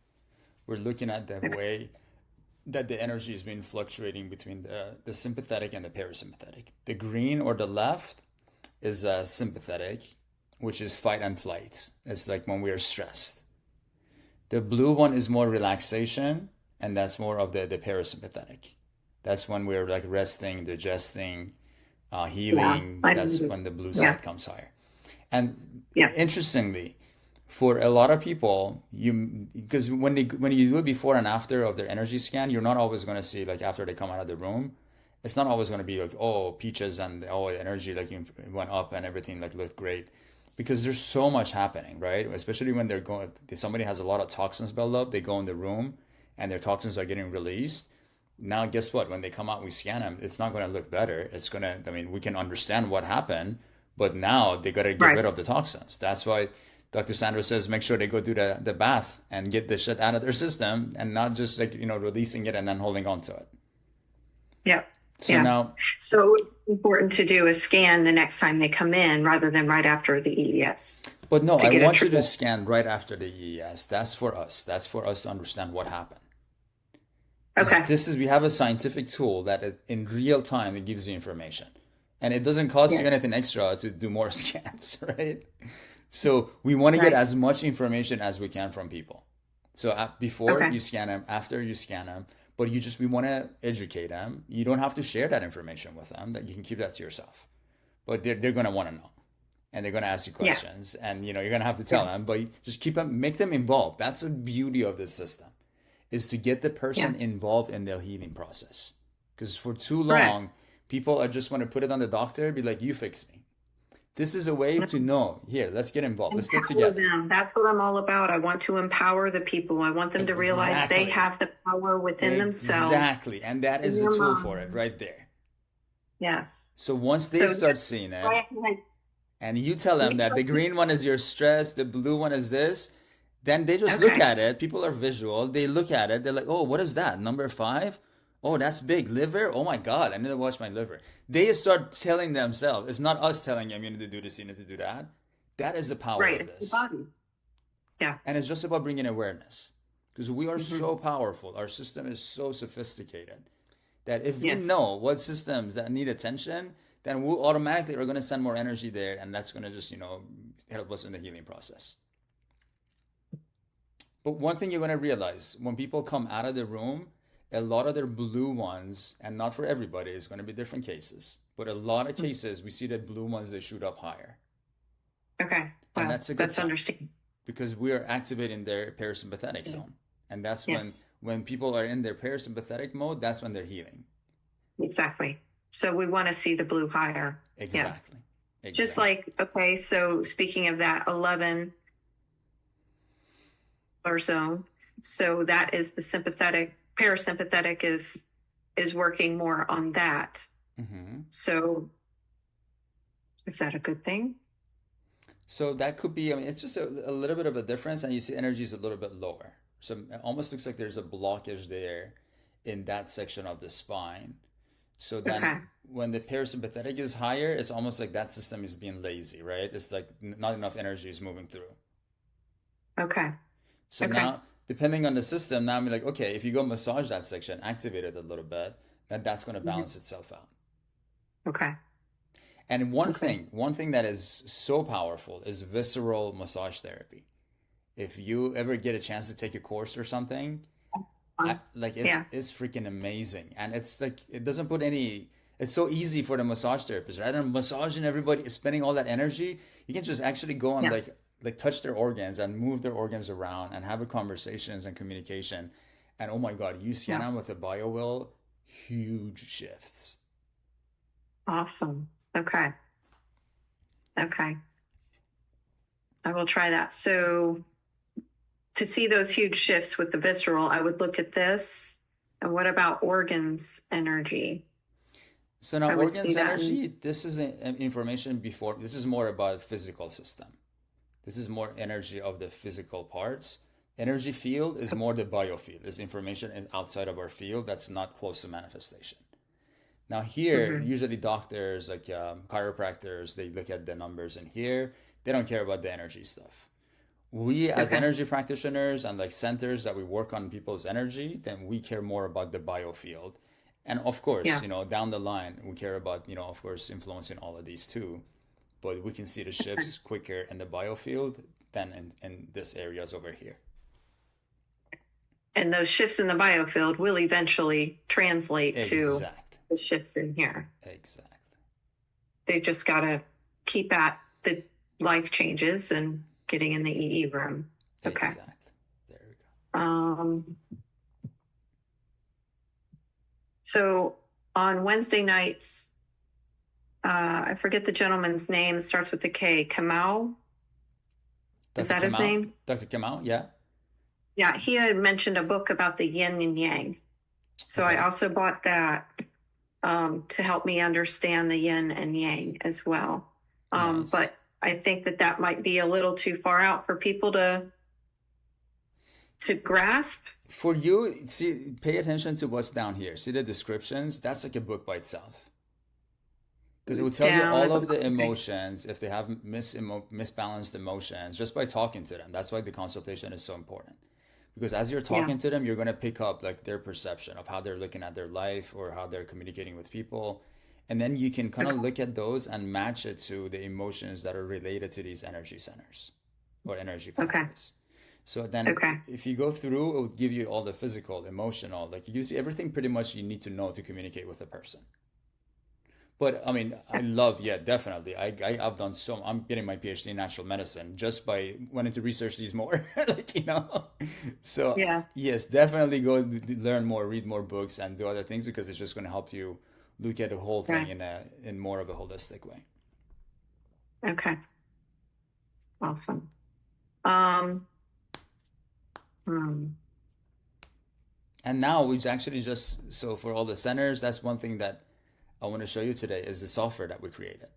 We're looking at the way that the energy is being fluctuating between the sympathetic and the parasympathetic. The green or the left is sympathetic, which is fight and flight. It's like when we are stressed. The blue one is more relaxation, and that's more of the parasympathetic. That's when we're like resting, digesting, healing. That's when the blue side comes higher. And interestingly, for a lot of people, because when you do it before and after of their energy scan, you're not always going to see, like, after they come out of the room, it's not always going to be like, oh, peaches and oh, the energy like went up and everything like looked great, because there's so much happening, right? Especially when somebody has a lot of toxins built up, they go in the room and their toxins are getting released. Now, guess what? When they come out, we scan them. It's not going to look better. It's going to, we can understand what happened, but now they got to get rid of the toxins. That's why Dr. Sandra says make sure they go do the bath and get the shit out of their system, and not just like, releasing it and then holding on to it. Yeah. So now, so it's important to do a scan the next time they come in rather than right after the EES. But no, I want you to scan right after the EES. That's for us. That's for us to understand what happened. Okay. We have a scientific tool that in real time, it gives you information, and it doesn't cost you anything extra to do more scans, right? So we want to get as much information as we can from people. So before you scan them, after you scan them, but we want to educate them. You don't have to share that information with them. That you can keep that to yourself. But they're going to want to know, and they're going to ask you questions, and you're going to have to tell them. But just make them involved. That's the beauty of this system, is to get the person involved in their healing process. Because for too long, people are just want to put it on the doctor, be like, you fix me. This is a way to know. Here, let's get involved. Let's get Empower together. them. That's what I'm all about. I want to empower the people. I want them to realize they Exactly. have the power within themselves. Exactly. And that is in the their tool for it minds. right there. Yes. So once they So start seeing it, like, and you tell them that the green one is your stress, the blue one is this, then they just look okay. at it. People are visual. They look at it. They're like, oh, what is that? Number 5? Oh, that's big. Liver? Oh my God, I need to watch my liver. They start telling themselves. It's not us telling them you need to do this, you need to do that. That is the power Right. of It's this. the body. Yeah. And it's just about bringing awareness. Because we are so powerful. Our system is so sophisticated that if we Yes. know what systems that need attention, then we automatically are going to send more energy there, and that's going to just, help us in the healing process. But one thing you're going to realize when people come out of the room, a lot of their blue ones, and not for everybody, it's going to be different cases, but a lot of cases we see that blue ones, they shoot up higher. Okay. And Well, that's a good that's sign understandable. because we are activating their parasympathetic zone. And that's Yes. when people are in their parasympathetic mode, that's when they're healing. Exactly. So we want to see the blue higher. Exactly. Yeah. Just like, okay, so speaking of that 11 or zone, so that is the sympathetic, parasympathetic is working more on that. Mm-hmm. So is that a good thing? So that could be, it's just a little bit of a difference, and you see energy is a little bit lower. So it almost looks like there's a blockage there in that section of the spine. So then Okay. when the parasympathetic is higher, it's almost like that system is being lazy, right? It's like not enough energy is moving through. Okay. So Okay. now, depending on the system, now I'm like, okay, if you go massage that section, activate it a little bit, then that's going to balance itself out. Okay. And one thing that is so powerful is visceral massage therapy. If you ever get a chance to take a course or something, it's freaking amazing. And it's like it doesn't put any. It's so easy for the massage therapist, right? And massaging everybody, spending all that energy, you can just actually go and like touch their organs and move their organs around and have a conversations and communication. And oh my God, you see them with the BioWell, huge shifts. Awesome. Okay. Okay. I will try that. So to see those huge shifts with the visceral, I would look at this. And what about organs energy? So now I would see organs that energy, this is information before, this is more about physical system. This is more energy of the physical parts. Energy field is more the biofield, is information outside of our field that's not close to manifestation. Now here, usually doctors, like chiropractors, they look at the numbers in here. They don't care about the energy stuff. We as energy practitioners and like centers that we work on people's energy, then we care more about the biofield. And of course, down the line, we care about, of course, influencing all of these too. But we can see the shifts quicker in the biofield than in this areas over here. And those shifts in the biofield will eventually translate to Exact. the shifts in here. Exact. They just got to keep at the life changes and getting in the EE room. Okay. Exactly. There we go. So on Wednesday nights, I forget the gentleman's name. It starts with a K. Kamau. Is that his name? Dr. Kamau, yeah. Yeah, he had mentioned a book about the yin and yang. So I also bought that to help me understand the yin and yang as well. Nice. But I think that might be a little too far out for people to grasp. For you, see, pay attention to what's down here. See the descriptions? That's like a book by itself. Because it will tell you all of the emotions, if they have misbalanced emotions, just by talking to them. That's why the consultation is so important. Because as you're talking to them, you're going to pick up like their perception of how they're looking at their life or how they're communicating with people. And then you can kind of look at those and match it to the emotions that are related to these energy centers or energy pathways. So then if you go through, it will give you all the physical, emotional, like you see everything pretty much you need to know to communicate with a person. But I mean, I love, definitely. I've done I'm getting my PhD in natural medicine just by wanting to research these more, So yes, definitely go learn more, read more books and do other things because it's just going to help you look at the whole thing in more of a holistic way. Okay. Awesome. Um, hmm. And now we've actually just, so for all the centers, that's one thing that I want to show you today is the software that we created.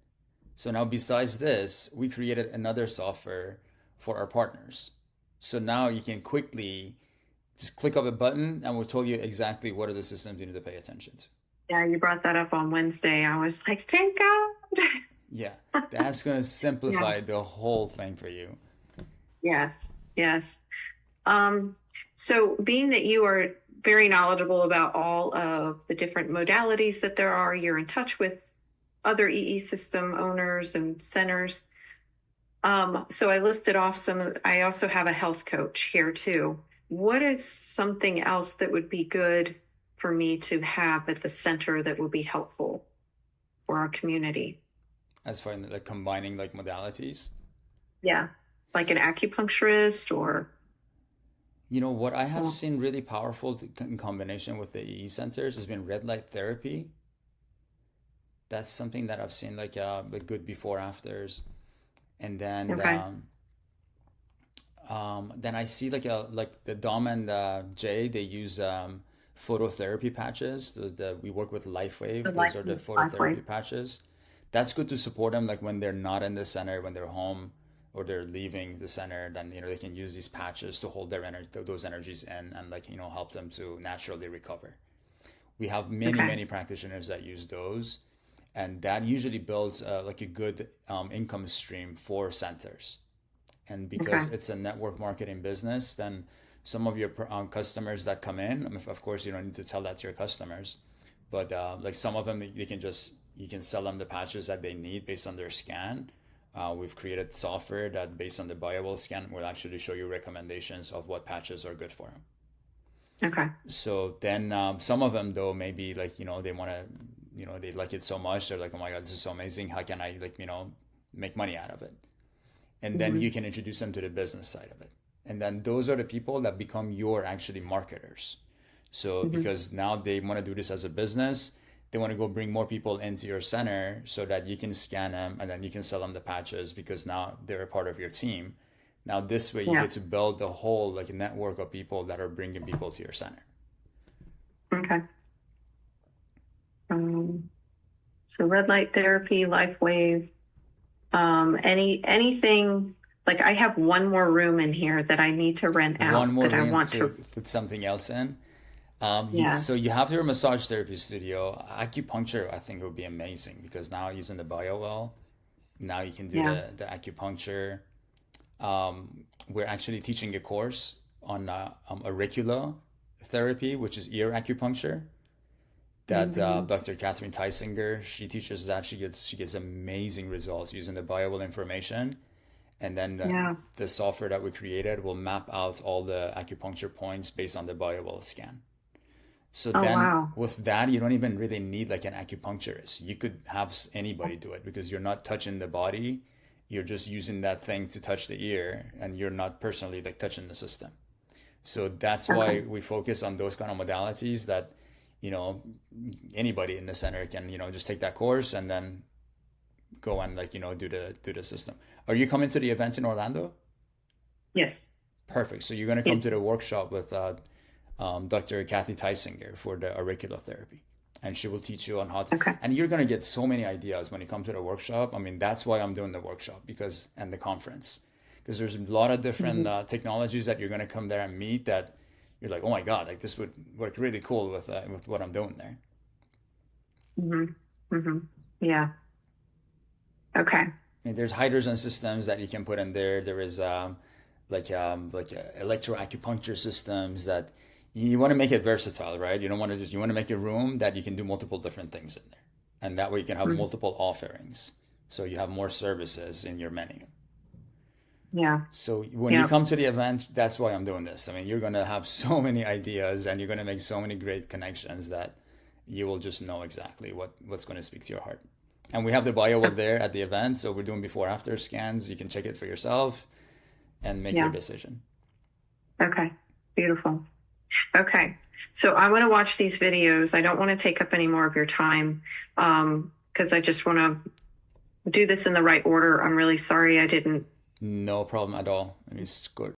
So now besides this, we created another software for our partners. So now you can quickly just click of a button and we'll tell you exactly what are the systems you need to pay attention to. Yeah, you brought that up on Wednesday. I was like, thank God. Yeah, that's going to Yeah. simplify the whole thing for you. Yes. Yes. So being that you are very knowledgeable about all of the different modalities that there are, you're in touch with other EE system owners and centers. So I listed off I also have a health coach here too. What is something else that would be good for me to have at the center that would be helpful for our community? As far as like combining like modalities. Yeah, like an acupuncturist or. You know, what I have Oh, seen really powerful in combination with the EE centers has been red light therapy. That's something that I've seen like good before afters. And okay. then I see like the Dom and Jay, they use phototherapy patches. We work with The LifeWave. Those life, are the life way. phototherapy patches. That's good to support them like when they're not in the center, when they're home or they're leaving the center, then they can use these patches to hold their energy, those energies in, and like help them to naturally recover. We have Okay. many practitioners that use those, and that usually builds like a good income stream for centers. And because Okay. it's a network marketing business, then some of your customers that come in, I mean, of course, you don't need to tell that to your customers, but like some of them, you can sell them the patches that they need based on their scan. We've created software that, based on the BioWell scan, will actually show you recommendations of what patches are good for them. Okay. So then some of them though maybe like they want to they like it so much, they're like, oh my god, this is so amazing, how can I like make money out of it? And then Hmm. you can introduce them to the business side of it, and then those are the people that become your actually marketers. So Hmm. because now they want to do this as a business, they want to go bring more people into your center so that you can scan them and then you can sell them the patches because now they're a part of your team. Now this way you Yeah. get to build the whole like network of people that are bringing people to your center. Okay. Um, so red light therapy, life wave, anything like I have one more room in here that I need to rent One out more that I room want to to. put something else in. Yeah. So you have your massage therapy studio. Acupuncture, I think, would be amazing because now using the BioWell, now you can do Yeah. the acupuncture. We're actually teaching a course on auricular therapy, which is ear acupuncture. That Hmm. Dr. Catherine Teisinger, she teaches that. She gets amazing results using the BioWell information, and then Yeah. the software that we created will map out all the acupuncture points based on the BioWell scan. So Oh, then wow. with that, you don't even really need like an acupuncturist. You could have anybody do it because you're not touching the body. You're just using that thing to touch the ear and you're not personally like touching the system. So that's why Okay. we focus on those kind of modalities that, you know, anybody in the center can, just take that course and then go and like, do the system. Are you coming to the event in Orlando? Yes. Perfect. So you're going to Yeah. come to the workshop with Dr. Kathy Teisinger for the auricular therapy. And she will teach you on how to, Okay. and you're going to get so many ideas when you come to the workshop. I mean, that's why I'm doing the workshop and the conference, because there's a lot of different Hmm. technologies that you're going to come there and meet that you're like, oh my God, like this would work really cool with what I'm doing there. Hmm. Hmm. Yeah. Okay. I mean, there's hydrogen systems that you can put in there. There is electroacupuncture systems that you want to make it versatile, right? You don't want to just you want to make a room that you can do multiple different things in there, and that way you can have Hmm. multiple offerings, so you have more services in your menu. Yeah. So when you Yeah. come to the event, that's why I'm doing this. I mean, you're gonna have so many ideas, and you're gonna make so many great connections that you will just know exactly what's going to speak to your heart. And we have the BioWell there at the event, so we're doing before after scans. You can check it for yourself and make your Yeah. decision. Okay. Beautiful. Okay. So I want to watch these videos. I don't want to take up any more of your time because I just want to do this in the right order. I'm really sorry I didn't. No problem at all. Let me just go.